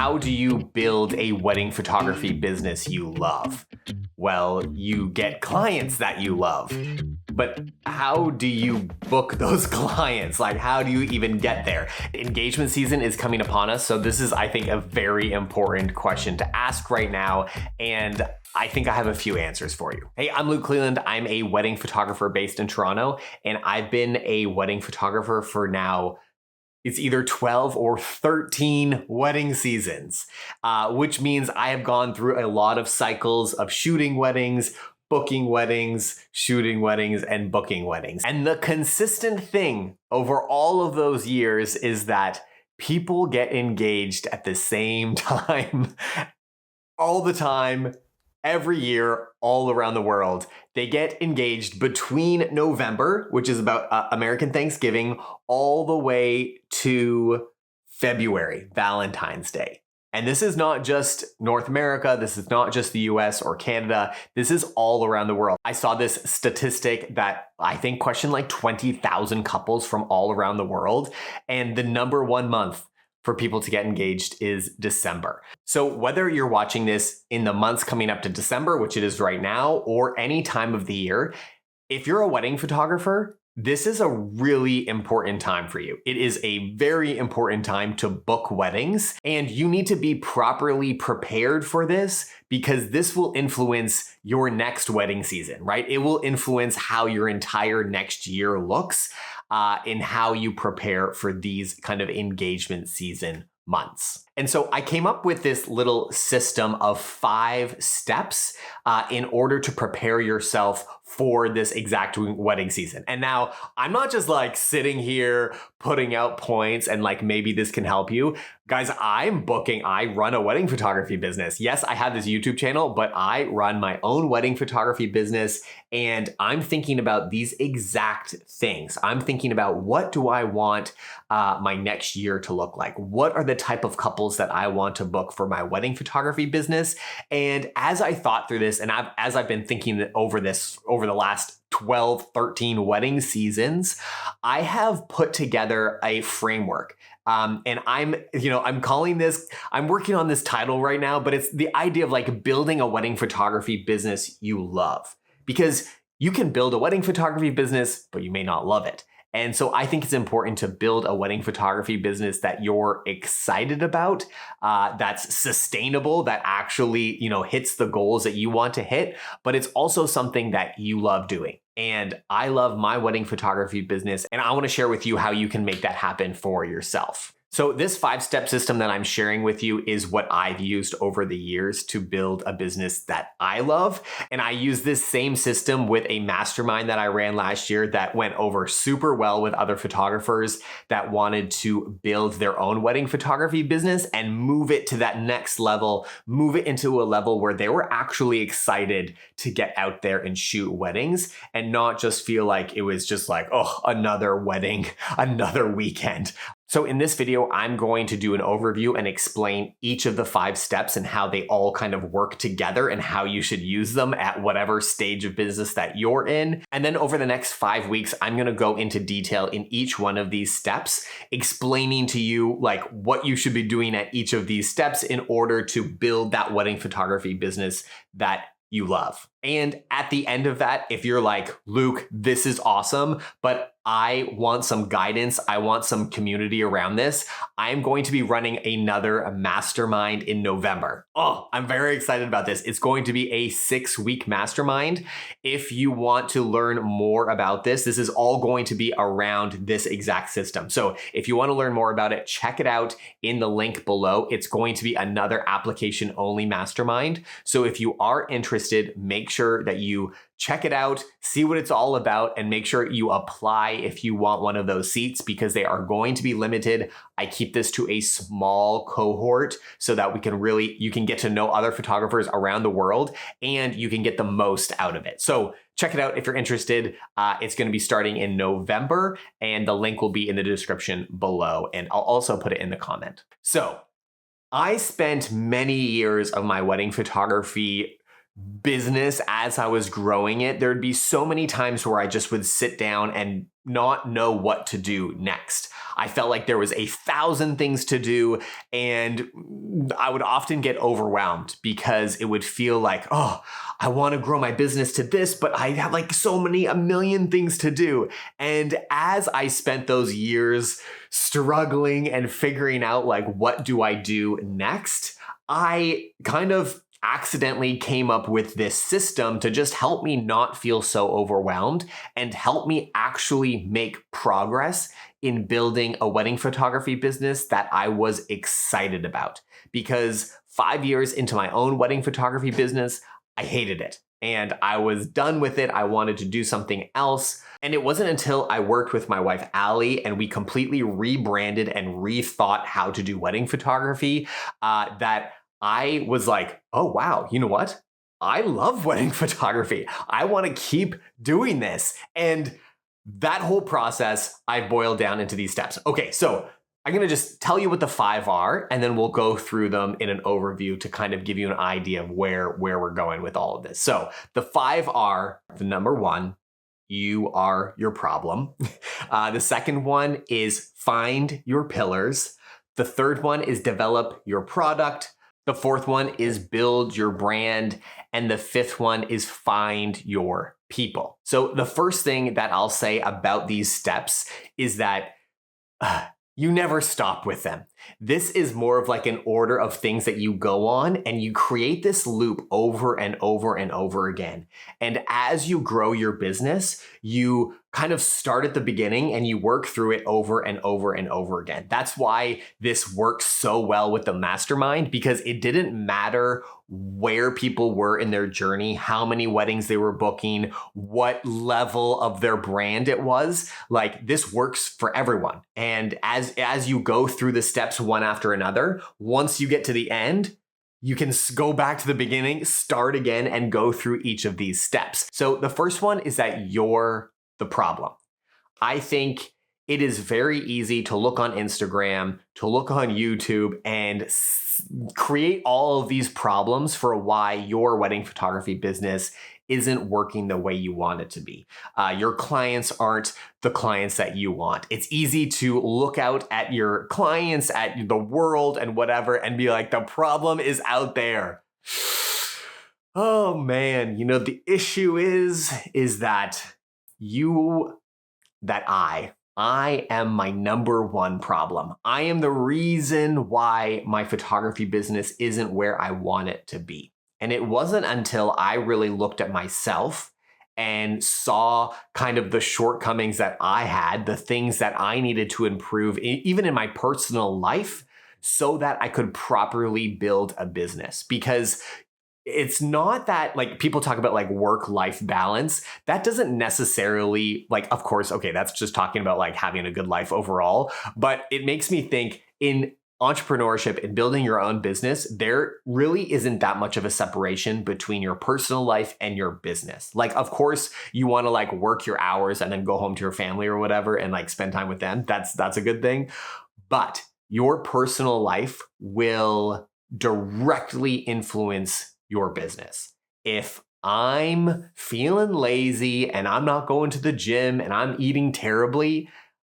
how do you build a wedding photography business you love? Well, you get clients that you love. But how do you book those clients? Like, how do you even get there? Engagement season is coming upon us. So this is, I think, a very important question to ask right now. And I think I have a few answers for you. Hey, I'm Luke Cleland. I'm a wedding photographer based in Toronto, and I've been a wedding photographer for now, it's either 12 or 13 wedding seasons, which means I have gone through a lot of cycles of shooting weddings, booking weddings, shooting weddings, and booking weddings. And the consistent thing over all of those years is that people get engaged at the same time, all the time, every year, all around the world. They get engaged between November, which is about American Thanksgiving, all the way to February, Valentine's Day. And this is not just North America. This is not just the US or Canada. This is all around the world. I saw this statistic that I think questioned like 20,000 couples from all around the world. And the number one month for people to get engaged is December. So whether you're watching this in the months coming up to December, which it is right now, or any time of the year, if you're a wedding photographer, this is a really important time for you. It is a very important time to book weddings, and you need to be properly prepared for this because this will influence your next wedding season, right? It will influence how your entire next year looks in how you prepare for these kind of engagement season months. And so I came up with this little system of 5 steps in order to prepare yourself for this exact wedding season. And now I'm not just like sitting here putting out points and like maybe this can help you. Guys, I run a wedding photography business. Yes, I have this YouTube channel, but I run my own wedding photography business, and I'm thinking about these exact things. I'm thinking about, what do I want my next year to look like? What are the type of couples that I want to book for my wedding photography business? And as I thought through this, and as I've been thinking over this over the last 12, 13 wedding seasons, I have put together a framework. And I'm working on this title right now, but it's the idea of like building a wedding photography business you love. Because you can build a wedding photography business, but you may not love it. And so I think it's important to build a wedding photography business that you're excited about, that's sustainable, that actually, hits the goals that you want to hit, but it's also something that you love doing. And I love my wedding photography business, and I want to share with you how you can make that happen for yourself. So this 5-step system that I'm sharing with you is what I've used over the years to build a business that I love. And I use this same system with a mastermind that I ran last year that went over super well with other photographers that wanted to build their own wedding photography business and move it to that next level, move it into a level where they were actually excited to get out there and shoot weddings and not just feel like it was just like, oh, another wedding, another weekend. So in this video, I'm going to do an overview and explain each of the 5 steps and how they all kind of work together and how you should use them at whatever stage of business that you're in. And then over the next 5 weeks, I'm going to go into detail in each one of these steps, explaining to you like what you should be doing at each of these steps in order to build that wedding photography business that you love. And at the end of that, if you're like, Luke, this is awesome, but I want some guidance, I want some community around this, I'm going to be running another mastermind in November. Oh, I'm very excited about this. It's going to be a 6-week mastermind. If you want to learn more about this, this is all going to be around this exact system. So if you want to learn more about it, check it out in the link below. It's going to be another application only mastermind. So if you are interested, make sure that you check it out, see what it's all about, and make sure you apply if you want one of those seats because they are going to be limited. I keep this to a small cohort so that you can get to know other photographers around the world and you can get the most out of it. So check it out if you're interested. It's going to be starting in November, and the link will be in the description below, and I'll also put it in the comment. So I spent many years of my wedding photography business as I was growing it. There'd be so many times where I just would sit down and not know what to do next. I felt like there was 1,000 things to do, and I would often get overwhelmed because it would feel like, oh, I want to grow my business to this, but I have like a million things to do. And as I spent those years struggling and figuring out like, what do I do next? I kind of accidentally came up with this system to just help me not feel so overwhelmed and help me actually make progress in building a wedding photography business that I was excited about. Because 5 years into my own wedding photography business, I hated it and I was done with it. I wanted to do something else. And it wasn't until I worked with my wife, Allie, and we completely rebranded and rethought how to do wedding photography that I was like, oh, wow, you know what? I love wedding photography. I want to keep doing this. And that whole process, I boiled down into these steps. Okay, so I'm going to just tell you what the 5 are, and then we'll go through them in an overview to kind of give you an idea of where we're going with all of this. So the 5 are: the number 1, you are your problem. The second one is find your pillars. The third one is develop your product. The fourth one is build your brand. And the fifth one is find your people. So the first thing that I'll say about these steps is that you never stop with them. This is more of like an order of things that you go on, and you create this loop over and over and over again. And as you grow your business, you kind of start at the beginning and you work through it over and over and over again. That's why this works so well with the mastermind, because it didn't matter where people were in their journey, how many weddings they were booking, what level of their brand it was. Like, this works for everyone. And as you go through the steps one after another, once you get to the end, you can go back to the beginning, start again, and go through each of these steps. So the first one is that you're the problem. I think it is very easy to look on Instagram, to look on YouTube, and create all of these problems for why your wedding photography business isn't working the way you want it to be. Your clients aren't the clients that you want. It's easy to look out at your clients, at the world and whatever, and be like, the problem is out there. Oh man, the issue is that I am my number one problem. I am the reason why my photography business isn't where I want it to be. And it wasn't until I really looked at myself and saw kind of the shortcomings that I had, the things that I needed to improve, even in my personal life, so that I could properly build a business. Because it's not that, like, people talk about like work-life balance. That doesn't necessarily, like, of course, okay, that's just talking about like having a good life overall. But it makes me think, in entrepreneurship and building your own business, there really isn't that much of a separation between your personal life and your business. Like, of course, you want to like work your hours and then go home to your family or whatever and like spend time with them. That's a good thing. But your personal life will directly influence your business. If I'm feeling lazy and I'm not going to the gym and I'm eating terribly,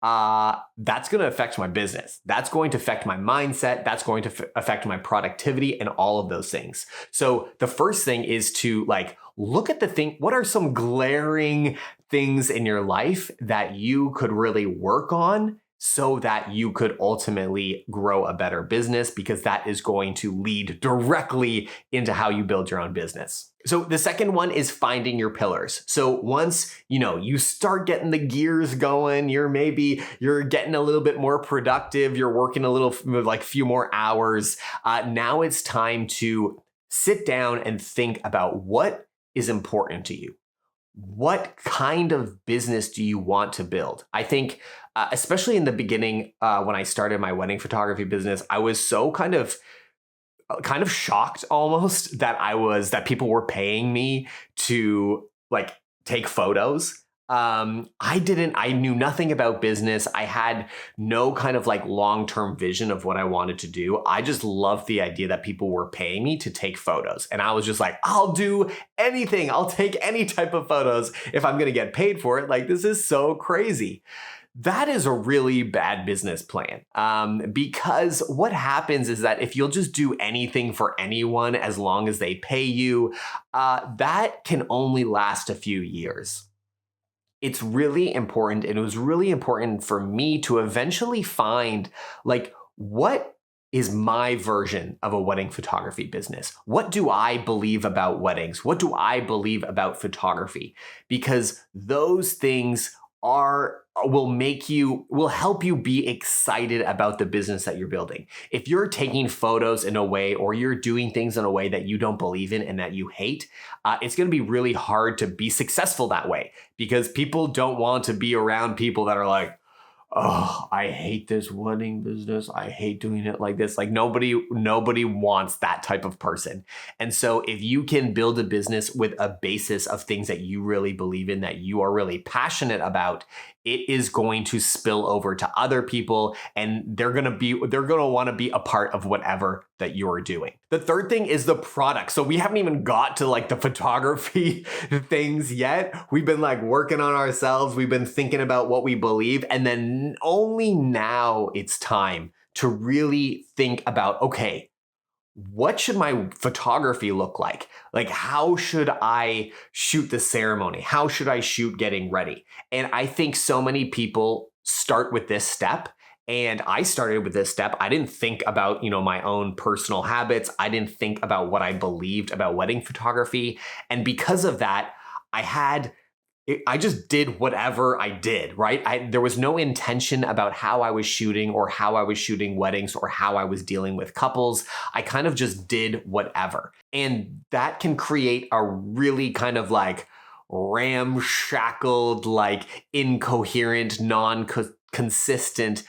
that's going to affect my business. That's going to affect my mindset. That's going to affect my productivity and all of those things. So the first thing is to like look at what are some glaring things in your life that you could really work on so that you could ultimately grow a better business, because that is going to lead directly into how you build your own business. So the second one is finding your pillars. So once, you start getting the gears going, you're getting a little bit more productive, you're working a little, like few more hours. Now it's time to sit down and think about what is important to you. What kind of business do you want to build? I think, especially in the beginning, when I started my wedding photography business, I was so kind of shocked almost that people were paying me to like take photos. I knew nothing about business. I had no kind of like long-term vision of what I wanted to do. I just loved the idea that people were paying me to take photos. And I was just like, I'll do anything. I'll take any type of photos if I'm going to get paid for it. Like, this is so crazy. That is a really bad business plan, because what happens is that if you'll just do anything for anyone as long as they pay you, that can only last a few years. It's really important, and it was really important for me to eventually find, like, what is my version of a wedding photography business? What do I believe about weddings? What do I believe about photography? Because those things will help you be excited about the business that you're building. If you're taking photos in a way, or you're doing things in a way that you don't believe in and that you hate, it's going to be really hard to be successful that way, because people don't want to be around people that are like, oh, I hate this wedding business. I hate doing it like this. Like, nobody wants that type of person. And so if you can build a business with a basis of things that you really believe in, that you are really passionate about, it is going to spill over to other people, and they're going to want to be a part of whatever that you're doing. The third thing is the product. So we haven't even got to like the photography things yet. We've been like working on ourselves. We've been thinking about what we believe. And then only now it's time to really think about, okay, what should my photography look like? Like, how should I shoot the ceremony? How should I shoot getting ready? And I think so many people start with this step. And I started with this step. I didn't think about, my own personal habits. I didn't think about what I believed about wedding photography. And because of that, I just did whatever I did, right? There was no intention about how I was shooting, or how I was shooting weddings, or how I was dealing with couples. I kind of just did whatever. And that can create a really kind of like ramshackled, like incoherent, non-consistent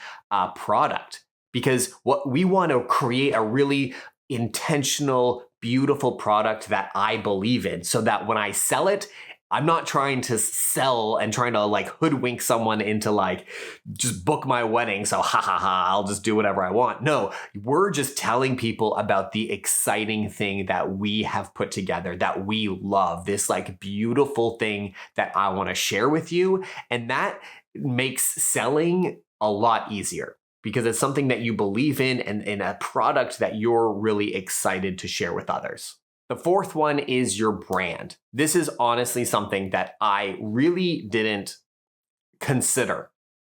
product. Because what we want to create a really intentional, beautiful product that I believe in, so that when I sell it, I'm not trying to sell and trying to like hoodwink someone into like, just book my wedding. So I'll just do whatever I want. No, we're just telling people about the exciting thing that we have put together, that we love, this like beautiful thing that I want to share with you. And that makes selling a lot easier, because it's something that you believe in, and a product that you're really excited to share with others. The fourth one is your brand. This is honestly something that I really didn't consider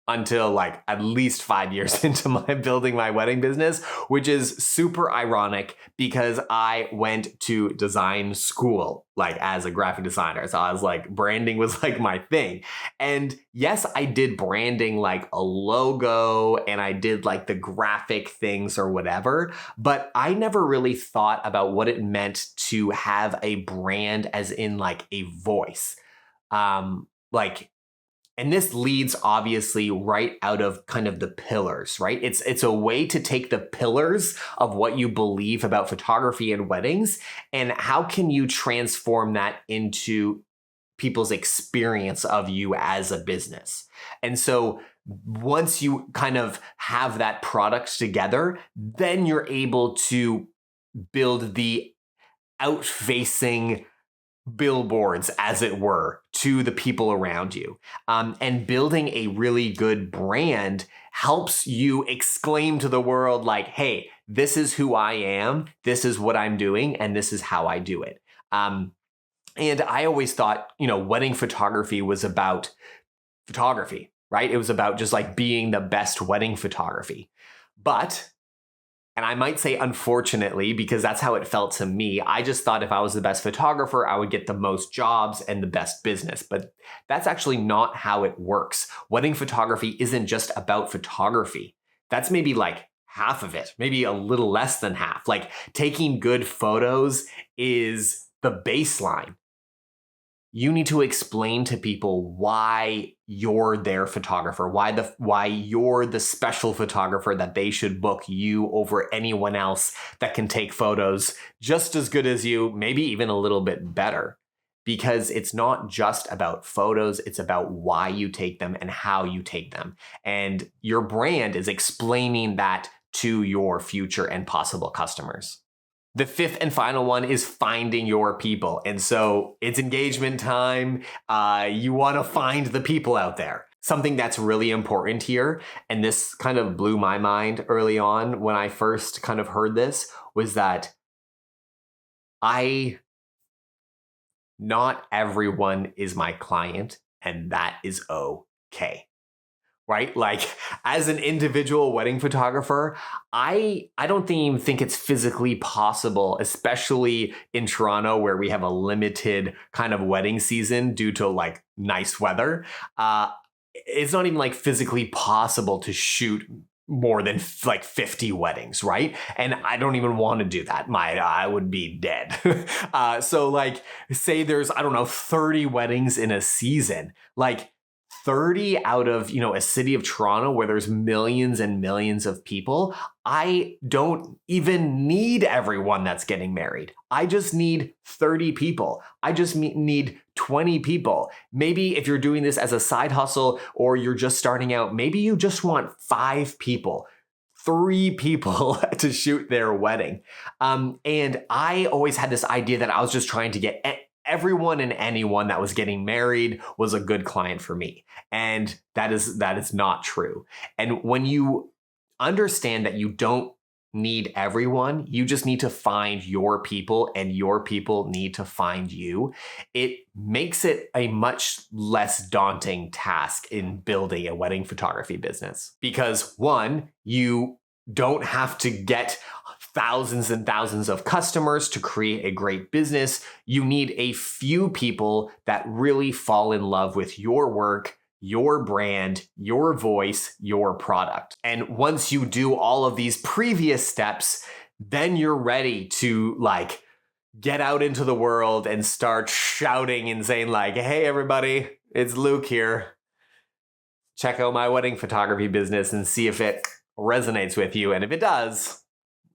until like at least 5 years into my building my wedding business, which is super ironic, because I went to design school like as a graphic designer. So I was like, branding was like my thing. And yes, I did branding, like a logo, and I did like the graphic things or whatever, but I never really thought about what it meant to have a brand, as in like a voice. And this leads obviously right out of kind of the pillars, right? It's a way to take the pillars of what you believe about photography and weddings, and how can you transform that into people's experience of you as a business. And so once you kind of have that product together, then you're able to build the out-facing billboards, as it were, to the people around you. And building a really good brand helps you exclaim to the world like, hey, this is who I am, this is what I'm doing, and this is how I do it. And I always thought, wedding photography was about photography, right? It was about just like being the best wedding photography. But, and I might say unfortunately, because that's how it felt to me, I just thought if I was the best photographer, I would get the most jobs and the best business. But that's actually not how it works. Wedding photography isn't just about photography. That's maybe like half of it, maybe a little less than half. Like, taking good photos is the baseline. You need to explain to people why you're their photographer, why you're the special photographer that they should book you over anyone else that can take photos just as good as you, maybe even a little bit better. because it's not just about photos, it's about why you take them and how you take them. And your brand is explaining that to your future and possible customers. The fifth and final one is finding your people. And so it's engagement time. You want to find the people out there. Something that's really important here, and this kind of blew my mind early on when I first kind of heard this, was that not everyone is my client, and that is okay. Right? Like, as an individual wedding photographer, I don't even think it's physically possible, especially in Toronto where we have a limited kind of wedding season due to like nice weather. It's not even like physically possible to shoot more than like 50 weddings, right? And I don't even want to do that. I would be dead. So like, say there's, I don't know, 30 weddings in a season, like 30 out of, a city of Toronto where there's millions and millions of people. I don't even need everyone that's getting married. I just need 30 people. I just need 20 people. Maybe if you're doing this as a side hustle or you're just starting out, maybe you just want 5 people, 3 people to shoot their wedding. And I always had this idea that I was just trying to get everyone and anyone that was getting married was a good client for me. And that is not true. And when you understand that you don't need everyone, you just need to find your people and your people need to find you. It makes it a much less daunting task in building a wedding photography business. Because one, you don't have to get thousands and thousands of customers to create a great business. You need a few people that really fall in love with your work, your brand, your voice, your product. And once you do all of these previous steps, then you're ready to like get out into the world and start shouting and saying like, hey everybody, it's Luke here. Check out my wedding photography business and see if it resonates with you. And if it does,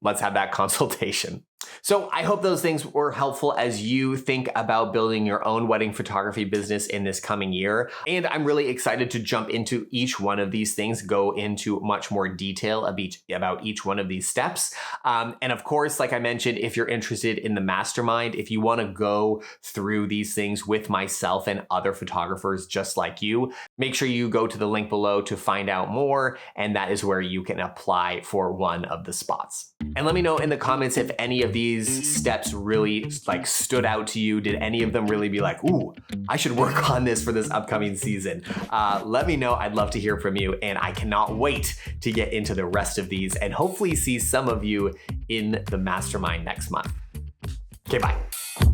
let's have that consultation. So I hope those things were helpful as you think about building your own wedding photography business in this coming year. And I'm really excited to jump into each one of these things, go into much more detail about each one of these steps. And of course, like I mentioned, if you're interested in the mastermind, if you want to go through these things with myself and other photographers just like you, make sure you go to the link below to find out more. And that is where you can apply for one of the spots. And let me know in the comments if any of these steps really like stood out to you. Did any of them really be like, ooh, I should work on this for this upcoming season? Let me know. I'd love to hear from you. And I cannot wait to get into the rest of these and hopefully see some of you in the mastermind next month. Okay, bye.